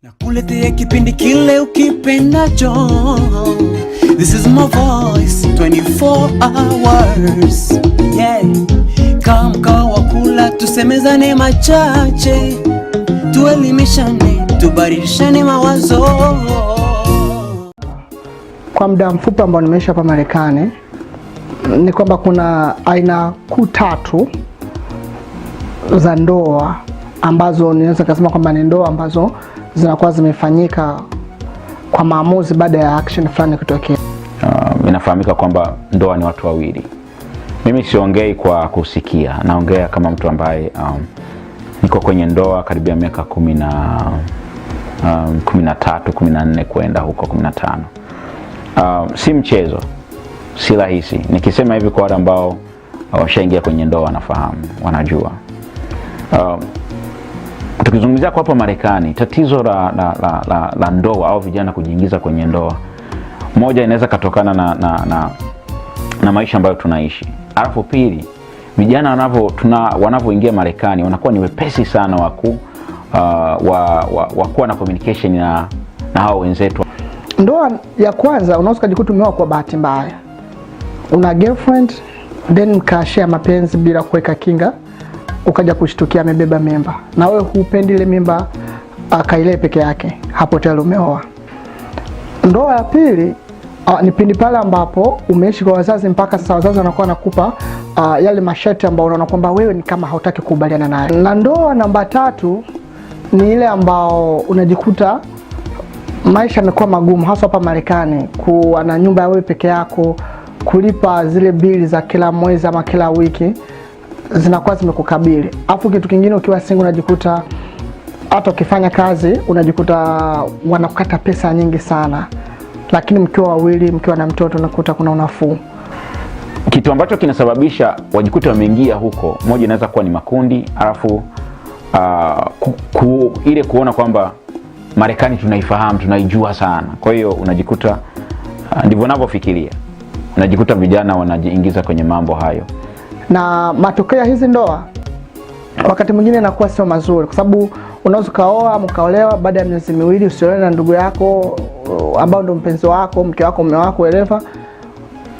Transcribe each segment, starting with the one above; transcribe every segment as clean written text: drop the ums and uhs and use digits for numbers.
Nakuletea kipindi kile ukipendacho. This is my voice 24 hours. Yeah. Kama wakula tusemezane machache, tuelimishane, tubadilishane mawazo. Kwa muda mfupi ambao nimeishi hapa Marekani ni kwamba kuna aina kuu tatu za ndoa ambazo ninaweza kusema kwamba ni ndoa ambazo zinakuwa zimefanyika kwa maamuzi baada ya action fulani kutokea. Inafahamika kwamba ndoa ni watu wawili. Mimi siongei kwa kusikia, naongea kama mtu ambaye niko kwenye ndoa karibia miaka 13, 14 kwenda huko 15. Si mchezo, si rahisi. Nikisema hivi kwa wale ambao washaingia kwenye ndoa wanafahamu, wanajua. Tukizungumzia kwa hapa Marekani, tatizo la ndoa au vijana kujiingiza kwenye ndoa, moja inaweza katokana na maisha ambayo tunaishi. Alafu pili, vijana wanavyoingia Marekani wanakuwa ni wepesi sana wa kuwa na communication na hao wenzetu. Ndoa ya kwanza unaweza kujikuta umeoa kwa bahati mbaya. Una girlfriend then mkashare mapenzi bila kuweka kinga, ukaja kushtukia amebeba mimba na wewe hupendi ile mimba akailee peke yake, hapo tayari umeoa. Ndoa ya pili ni pindi pale ambapo umeishi kwa wazazi mpaka sasa wazazi wanakuwa nakupa yale masharti ambayo unaona kwamba wewe ni kama hautaki kukubaliana naye. Na ndoa namba tatu ni ile ambao unajikuta maisha yamekuwa magumu, hasa hapa Marekani, kuwa na nyumba ya wewe peke yako, kulipa zile bili za kila mwezi ama kila wiki zinakuwa zimekukabili. Afu kitu kingine, ukiwa single unajikuta hata ukifanya kazi unajikuta wanakukata pesa nyingi sana, lakini mkiwa wawili, mkiwa na mtoto, unakuta kuna unafuu. Kitu ambacho kinasababisha wajikuta wameingia huko, moja inaweza kuwa ni makundi, alafu ile kuona kwamba Marekani tunaifahamu, tunaijua sana. Kwa hiyo unajikuta ndivyo wanavyofikiria. Unajikuta vijana wanajiingiza kwenye mambo hayo. Na matokeo ya hizi ndoa wakati mwingine inakuwa sio mazuri, kwa sababu unaweza kaoa mkaolewa, baada ya miezi miwili usioane na ndugu yako ambao ndo mpenzi wako, mke wako, mume wako, whatever,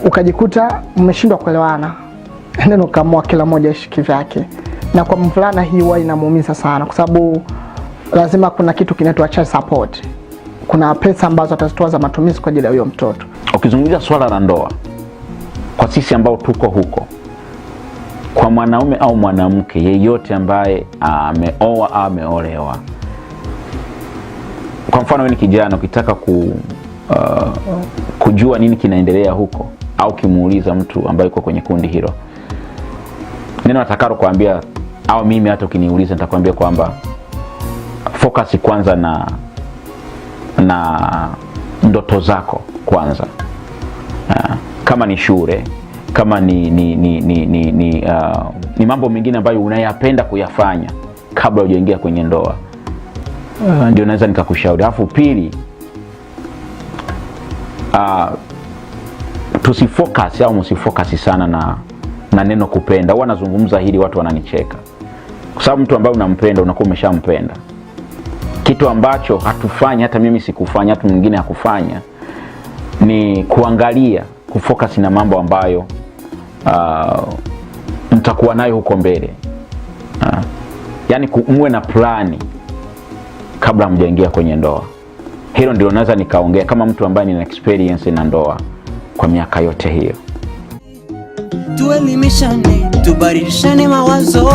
ukajikuta mmeshindwa kuelewana. Ndio kama kila mmoja aishi kivyake. Na kwa mvulana hii huwa inamuumiza sana, kwa sababu lazima kuna kitu kinaitwa child support. Kuna pesa ambazo atazitoa za matumizi kwa ajili ya huyo mtoto. Ukizungumzia swala la ndoa, kwa sisi ambao tuko huko, kwa mwanaume au mwanamke yeyote ambaye ameoa au ameolewa, kwa mfano wewe ni kijana ukitaka kujua nini kinaendelea huko, au kimuuliza mtu ambaye yuko kwenye kundi hilo, neno atakalo kuambia, au mimi hata ukiniuliza nitakwambia kwamba focus kwanza na ndoto zako kwanza. Kama ni shule, kama ni mambo mengine ambayo unayapenda kuyafanya kabla hujaingia kwenye ndoa, ndio naweza nikakushauri. Alafu pili, tusifocus au msifocus sana na neno kupenda. Huwa nazungumza hili watu wananicheka, kwa sababu mtu ambaye unampenda unakuwa umeshampenda. Kitu ambacho hatufanyi, hata mimi sikufanya, hata mwingine hakufanya, ni kuangalia, kufocus na mambo ambayo mtakuwa nayo huko mbele. Yaani muwe na plani kabla mjaingia kwenye ndoa. Hilo ndio naweza nikaongea kama mtu ambaye nina experience na ndoa kwa miaka yote hiyo. Tuelimishane, tubadilishane mawazo.